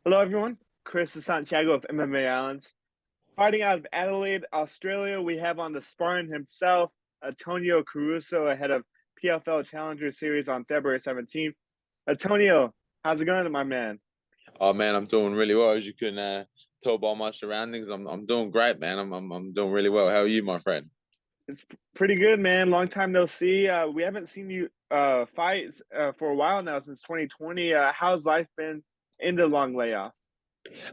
Hello, everyone. Chris Santiago of MMA Islands. Fighting out of Adelaide, Australia, we have on the Spartan himself, Antonio Caruso, ahead of PFL Challenger Series on February 17th. Antonio, how's it going, my man? Oh man, I'm doing really well. As you can tell by my surroundings, I'm doing great, man. I'm doing really well. How are you, my friend? It's pretty good, man. Long time no see. We haven't seen you fight for a while now, since 2020. How's life been in the long layoff?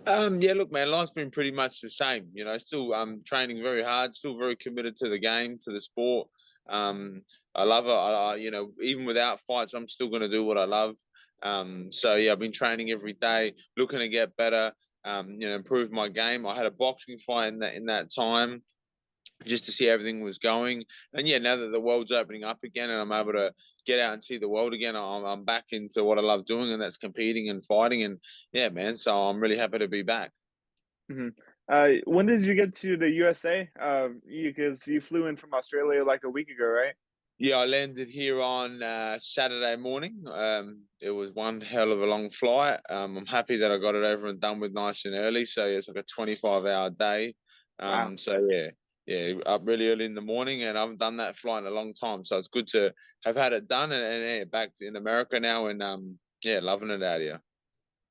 Yeah, look, man, life's been pretty much the same. Still training very hard, still very committed to the game, to the sport. I love it. Even without fights, I'm still going to do what I love. So yeah, I've been training every day, looking to get better. Improve my game. I had a boxing fight in that time, just to see everything was going. And yeah, now that the world's opening up again and I'm able to get out and see the world again, I'm back into what I love doing, and that's competing and fighting. And yeah, man, so I'm really happy to be back. Mhm. When did you get to the USA? Because you flew in from Australia like a week ago, right? Yeah, I landed here on Saturday morning. It was one hell of a long flight. I'm happy that I got it over and done with nice and early. So yeah, it's like a 25-hour day. Wow. So yeah, up really early in the morning, and I haven't done that flight in a long time. So it's good to have had it done, and yeah, back in America now, and yeah, loving it out here.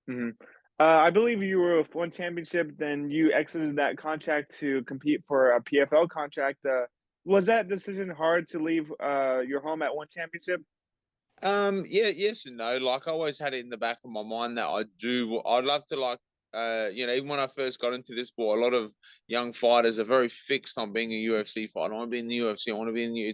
Hmm. I believe you were with one championship, then you exited that contract to compete for a PFL contract. Was that decision hard to leave your home at one championship? Yeah, yes and no. Like I always had it in the back of my mind that I'd love to even when I first got into this sport, a lot of young fighters are very fixed on being a UFC fighter. I want to be in the UFC. I want to be in the.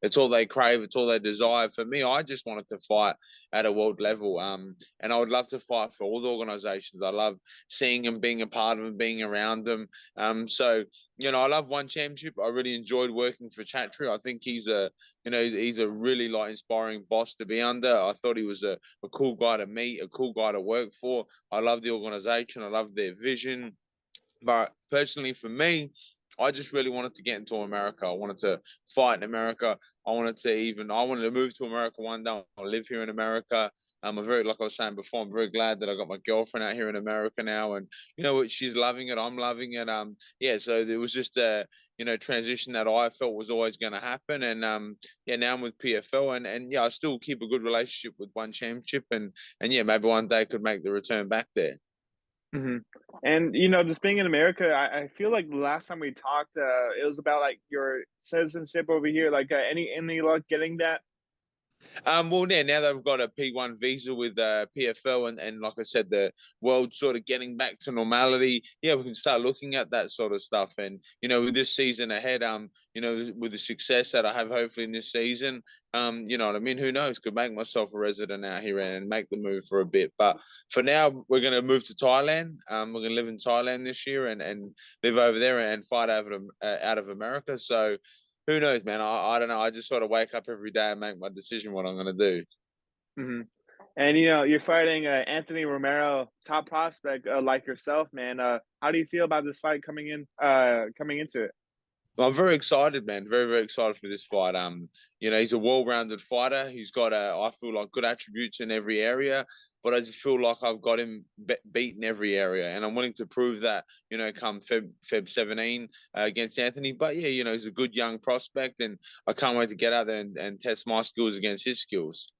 It's all they crave. It's all they desire. For me, I just wanted to fight at a world level. And I would love to fight for all the organizations. I love seeing them, being a part of them, being around them. So I love one championship. I really enjoyed working for Chatri. I think he's a really inspiring boss to be under. I thought he was a cool guy to meet, a cool guy to work for. I love the organization. I love their vision. But personally, for me, I just really wanted to get into America. I wanted to fight in America. I wanted to move to America one day. I live here in America. Like I was saying before, I'm very glad that I got my girlfriend out here in America now, and she's loving it. I'm loving it. Yeah. So it was just a transition that I felt was always going to happen, and yeah, now I'm with PFL, and yeah, I still keep a good relationship with one championship, and yeah, maybe one day I could make the return back there. Hmm. And just being in America, I feel like the last time we talked, it was about like your citizenship over here. Like, any luck getting that? Well, yeah, now they've got a P1 visa with PFL, and like I said, the world sort of getting back to normality. Yeah, we can start looking at that sort of stuff. And with this season ahead, with the success that I have hopefully in this season, you know what I mean. Who knows? Could make myself a resident out here and make the move for a bit. But for now, we're going to move to Thailand. We're going to live in Thailand this year and live over there and fight out of America. So who knows, man? I don't know. I just sort of wake up every day and make my decision what I'm going to do. Hmm. And you're fighting Anthony Romero, top prospect like yourself, man. How do you feel about this fight coming into it? I'm very excited, man. Very, very excited for this fight. He's a well-rounded fighter. He's got I feel like good attributes in every area, but I just feel like I've got him beat in every area, and I'm willing to prove that. Come Feb 17 against Anthony. But yeah, he's a good young prospect, and I can't wait to get out there and test my skills against his skills.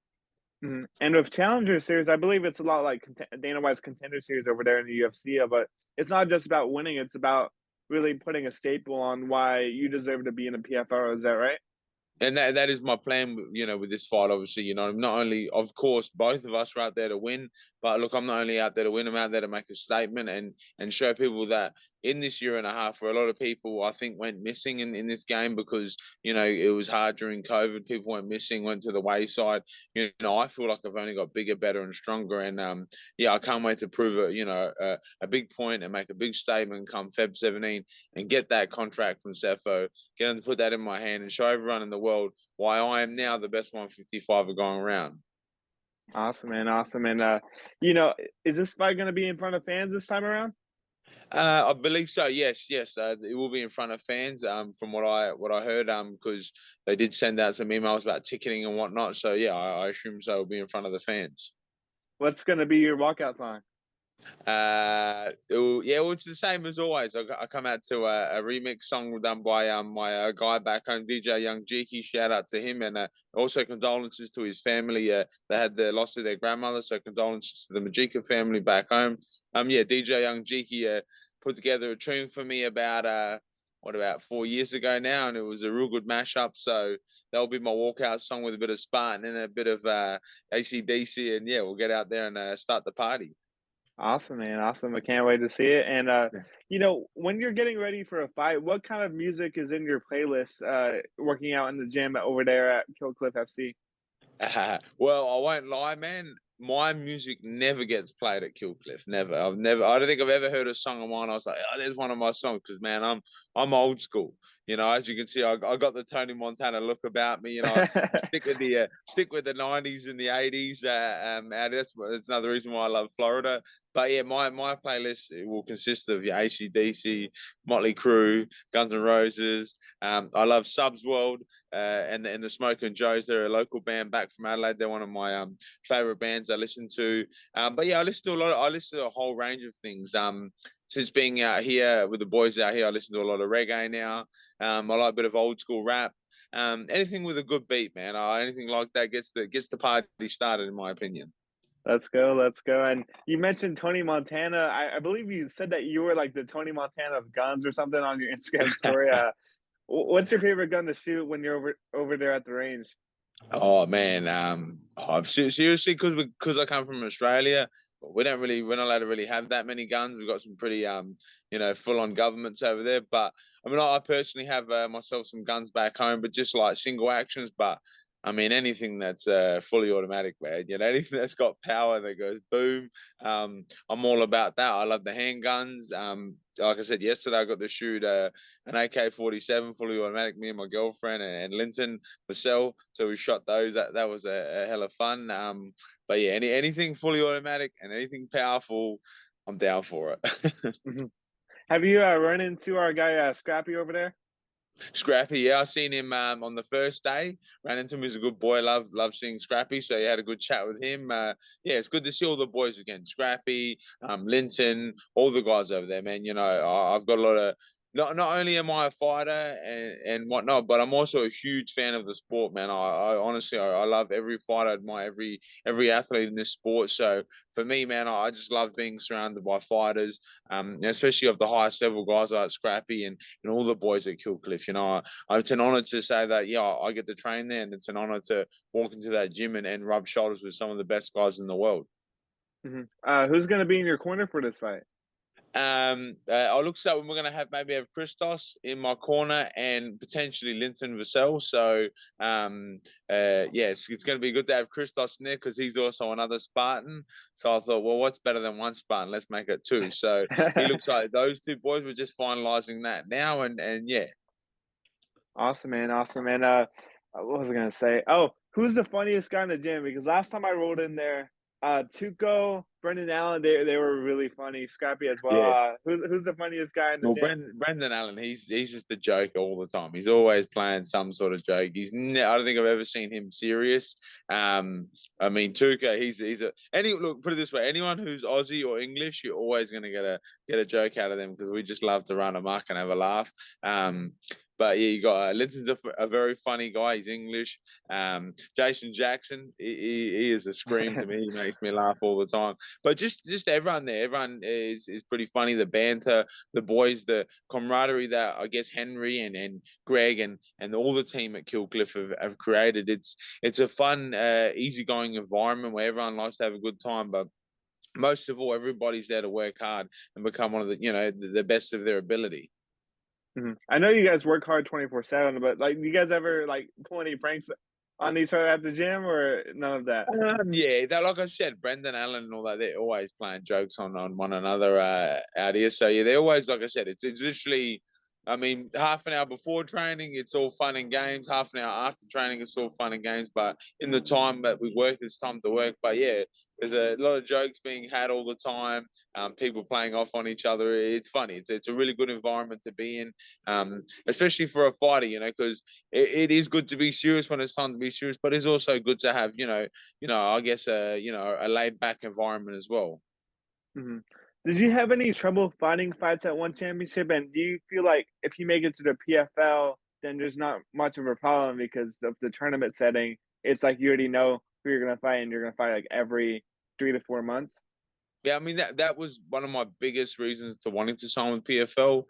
Mhm. And with Challenger Series, I believe it's a lot like Dana White's Contender Series over there in the UFC. But it's not just about winning; it's about really putting a staple on why you deserve to be in the PFL. Is that right? And that is my plan, with this fight. Obviously, not only, of course, both of us are out there to win, but look, I'm not only out there to win, I'm out there to make a statement and show people that in this year and a half, where a lot of people I think went missing in this game because it was hard during COVID. People went missing, went to the wayside. I feel like I've only got bigger, better, and stronger. And yeah, I can't wait to prove a big point and make a big statement come Feb 17 and get that contract from Cepho, get them to put that in my hand and show everyone in the world why I am now the best 155 going around. Awesome, man. Awesome. And is this fight going to be in front of fans this time around? I believe so. Yes, yes. It will be in front of fans. From what I heard. Because they did send out some emails about ticketing and whatnot. So yeah, I assume so. It'll be in front of the fans. What's going to be your walkout song? Well, it's the same as always. I come out to a remix song done by my guy back home, DJ Young Jiki. Shout out to him, and also condolences to his family. They had the loss of their grandmother, so condolences to the Majika family back home. Yeah, DJ Young Jiki put together a tune for me about 4 years ago now, and it was a real good mashup. So that'll be my walkout song with a bit of Spartan and a bit of AC/DC, and yeah, we'll get out there and start the party. Awesome, man. Awesome. I can't wait to see it. And when you're getting ready for a fight, what kind of music is in your playlist working out in the gym over there at Kill Cliff FC? Well, I won't lie, man. My music never gets played at Killcliff. Never. I don't think I've ever heard a song of mine. I was like, oh, there's one of my songs because, man, I'm old school. As you can see, I got the Tony Montana look about me. I stick with the '90s and the '80s. And that's another reason why I love Florida. But yeah, my playlist will consist of your AC/DC, Motley Crue, Guns N' Roses. I love Subs World and the Smoke and Joes. They're a local band back from Adelaide. They're one of my favorite bands I listen to. But yeah, I listen to a whole range of things. Since being out here with the boys out here, I listen to a lot of reggae now. I like a bit of old school rap. Anything with a good beat, man. Anything like that gets the party started, in my opinion. Let's go, let's go. And you mentioned Tony Montana. I believe you said that you were like the Tony Montana of guns or something on your Instagram story. What's your favorite gun to shoot when you're over there at the range? Oh man, seriously, because I come from Australia, we're not allowed to really have that many guns. We've got some pretty full on governments over there. But I mean, I personally have myself some guns back home, but just like single actions. But I mean, anything that's fully automatic, man. Anything that's got power that goes boom. I'm all about that. I love the handguns. Like I said yesterday, I got to shoot an AK-47 fully automatic. Me and my girlfriend and Linton the cell. So we shot those. That was a hell of fun. But yeah, anything fully automatic and anything powerful, I'm down for it. Mhm. Have you run into our guy Scrappy over there? Scrappy, yeah, I seen him on the first day. Ran into him. He's a good boy. Love seeing Scrappy. So you had a good chat with him. Yeah, it's good to see all the boys again. Scrappy, Linton, all the guys over there, man. I've got a lot of. Not only am I a fighter and whatnot, but I'm also a huge fan of the sport, man. I honestly I love every fighter, I admire every athlete in this sport. So for me, man, I just love being surrounded by fighters, especially of the highest level guys like Scrappy and all the boys at Killcliff. It's an honor to say that, yeah, I get to train there, and it's an honor to walk into that gym and rub shoulders with some of the best guys in the world. Who's going to be in your corner for this fight? I looks like we're going to have Christos in my corner and potentially Linton Vassell. So, yes, it's going to be good to have Christos in there because he's also another Spartan. So I thought, well, what's better than one Spartan? Let's make it two. So he looks like those two boys. We're just finalizing that now, and yeah. Awesome, man. Awesome, man. What was I gonna say? Oh, who's the funniest guy in the gym? Because last time I rolled in there, Tuco, Brendan Allen, they were really funny. Scrappy as well. Yeah. Who's the funniest guy in the Well, gym? Brendan Allen, he's just a joke all the time. He's always playing some sort of joke. I don't think I've ever seen him serious. I mean, Tuka, look, put it this way: anyone who's Aussie or English, you're always going to get a joke out of them because we just love to run amok and have a laugh. But yeah, you got Linton's a very funny guy. He's English. Jason Jackson, he is a scream to me. He makes me laugh all the time. But just everyone there, everyone is pretty funny. The banter, the boys, the camaraderie that I guess Henry and Greg and all the team at Killcliff have created. It's a fun, easygoing environment where everyone likes to have a good time, but most of all, everybody's there to work hard and become one of the best of their ability. I know you guys work hard 24/7, but like, do you guys ever like pull any pranks on each other at the gym or none of that? Yeah, that like I said, Brendan Allen and all that, they're always playing jokes on one another out here. So yeah, they're always like I said, it's literally, I mean, half an hour before training, it's all fun and games. Half an hour after training, it's all fun and games. But in the time that we work, it's time to work. But yeah, there's a lot of jokes being had all the time. People playing off on each other. It's funny. It's a really good environment to be in, especially for a fighter. Because it is good to be serious when it's time to be serious, but it's also good to have I guess a laid back environment as well. Mhm. Did you have any trouble finding fights at one championship? And do you feel like if you make it to the PFL, then there's not much of a problem because of the tournament setting? It's like you already know who you're gonna fight, and you're gonna fight like every 3 to 4 months. Yeah, I mean that was one of my biggest reasons to wanting to sign with PFL.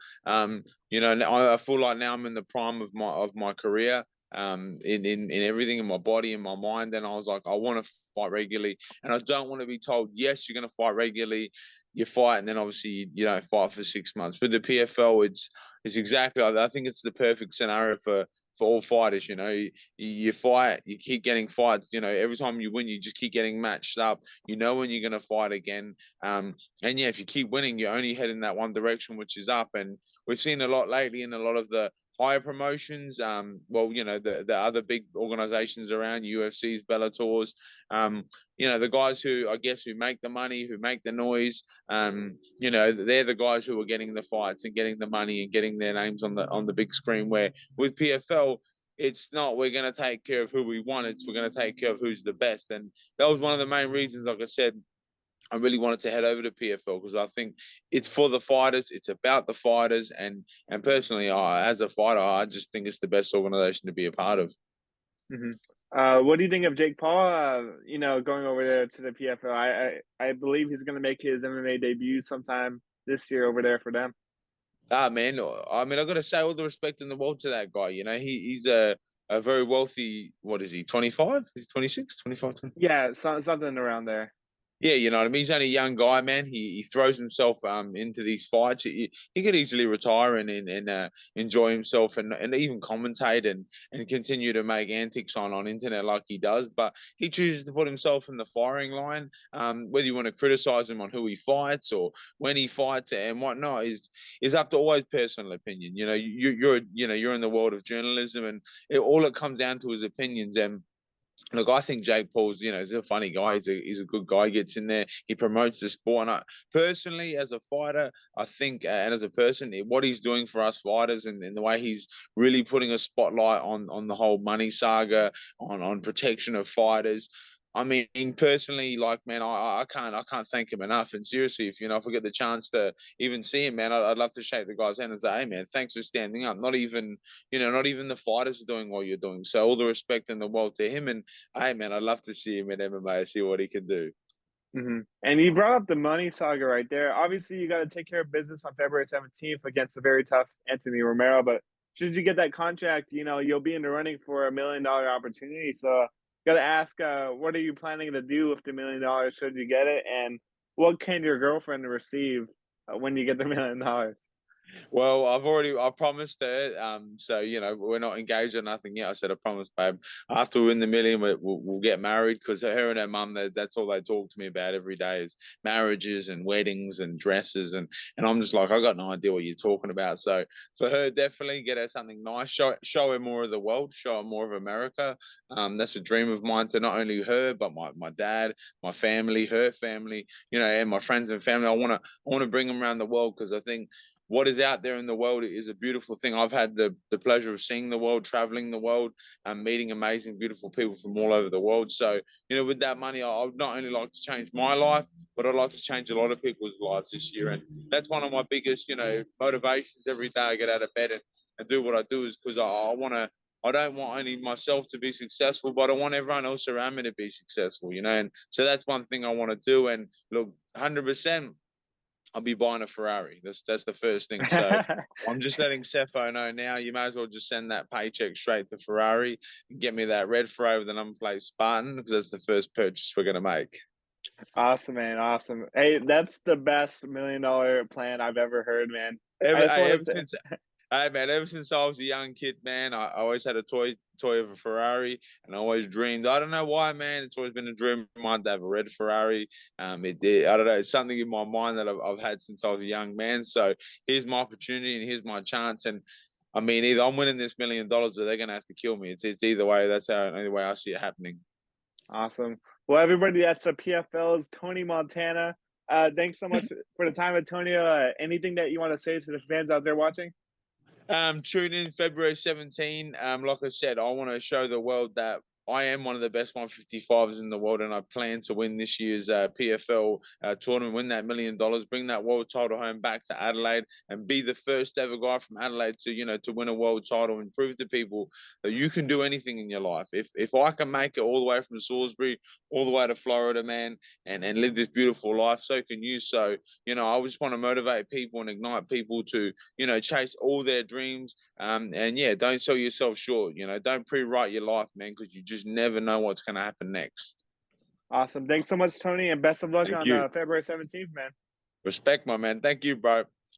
You know, I feel like now I'm in the prime of my career, in everything in my body and my mind. And I was like, I want to fight regularly, and I don't want to be told, yes, you're going to fight regularly. You fight, and then obviously you don't fight for 6 months. With the PFL, it's exactly. I think it's the perfect scenario for all fighters. You know, you fight, you keep getting fights. You know, every time you win, you just keep getting matched up. You know when you're going to fight again. And yeah, if you keep winning, you only head in that one direction, which is up. And we've seen a lot lately in a lot of the higher promotions. Well, you know, the other big organizations around, UFCs, Bellators, you know, the guys who I guess who make the money, who make the noise, you know, they're the guys who are getting the fights and getting the money and getting their names on the big screen. Where with PFL, it's not we're going to take care of who we want, it's we're going to take care of who's the best. And that was one of the main reasons, like I said, I really wanted to head over to PFL because I think it's for the fighters, it's about the fighters, and personally, as a fighter, I just think it's the best organization to be a part of. Hmm. What do you think of Jake Paul? Going over there to the PFL. I believe he's gonna make his MMA debut sometime this year over there for them. Ah, man, I mean, I got to say all the respect in the world to that guy. You know, he's a very wealthy. What is he? 25? He's 26, 25. Yeah, something around there. Yeah, you know what I mean. He's only a young guy, man. He throws himself into these fights. He could easily retire and enjoy himself and even commentate and continue to make antics on internet like he does. But he chooses to put himself in the firing line. Whether you want to criticize him on who he fights or when he fights and whatnot is up to always personal opinion. You know, you're in the world of journalism, and all it comes down to is opinions. And look, I think Jake Paul's, you know, he's a funny guy. He's a good guy. He gets in there. He promotes the sport. And personally, as a fighter, I think, and as a person, what he's doing for us fighters and the way he's really putting a spotlight on the whole money saga, on protection of fighters. I mean, personally, like, man, I can't thank him enough. And seriously, if I get the chance to even see him, man, I'd love to shake the guy's hand and say, hey, man, thanks for standing up. Not even the fighters are doing what you're doing. So all the respect in the world to him. And hey, man, I'd love to see him in MMA, see what he can do. And you brought up the money saga right there. Obviously, you got to take care of business on February 17th against a very tough Anthony Romero. But should you get that contract, you'll be in the running for $1 million opportunity. So, got to ask, what are you planning to do with the $1 million should you get it? And what can your girlfriend receive when you get the $1 million? Well, I promised her. So we're not engaged or nothing yet. I said I promised, babe. After we win the million, we'll get married because her and her mum, that's all they talk to me about every day is marriages and weddings and dresses and I'm just like I got no idea what you're talking about. So for her, definitely get her something nice. Show her more of the world. Show her more of America. That's a dream of mine to not only her but my dad, my family, her family, and my friends and family. I want to bring them around the world because I think what is out there in the world is a beautiful thing. I've had the pleasure of seeing the world, traveling the world, and meeting amazing, beautiful people from all over the world. So, with that money, I would not only like to change my life, but I'd like to change a lot of people's lives this year. And that's one of my biggest, motivations every day I get out of bed and do what I do is because I don't want only myself to be successful, but I want everyone else around me to be successful, And so that's one thing I want to do. And look, 100%. I'll be buying a Ferrari. That's the first thing. So I'm just letting Cepho know now. You may as well just send that paycheck straight to Ferrari and get me that red Ferrari with the number plate Spartan because that's the first purchase we're gonna make. Awesome, man. Awesome. Hey, that's the best $1 million plan I've ever heard, man. I Ever, just want to ever say, since Hey man, ever since I was a young kid, man, I always had a toy of a Ferrari, and I always dreamed. I don't know why, man. It's always been a dream of mine to have a red Ferrari. It did. I don't know. It's something in my mind that I've had since I was a young man. So here's my opportunity, and here's my chance. And I mean, either I'm winning this $1 million, or they're gonna have to kill me. It's either way. That's how only way I see it happening. awesome. Well, everybody, that's the PFL's Tony Montana. Thanks so much for the time, Antonio. Anything that you want to say to the fans out there watching? Tune in February 17. Like I said, I want to show the world that I am one of the best 155s in the world, and I plan to win this year's PFL tournament, win that $1 million, bring that world title home back to Adelaide, and be the first ever guy from Adelaide to win a world title and prove to people that you can do anything in your life. If I can make it all the way from Salisbury all the way to Florida, man, and live this beautiful life, so can you. So I just want to motivate people and ignite people to chase all their dreams. And yeah, don't sell yourself short. Don't pre-write your life, man, because you just never know what's going to happen next. Awesome. Thanks so much, Tony, and best of luck Thank on you. February 17th, man. Respect, my man. Thank you, bro.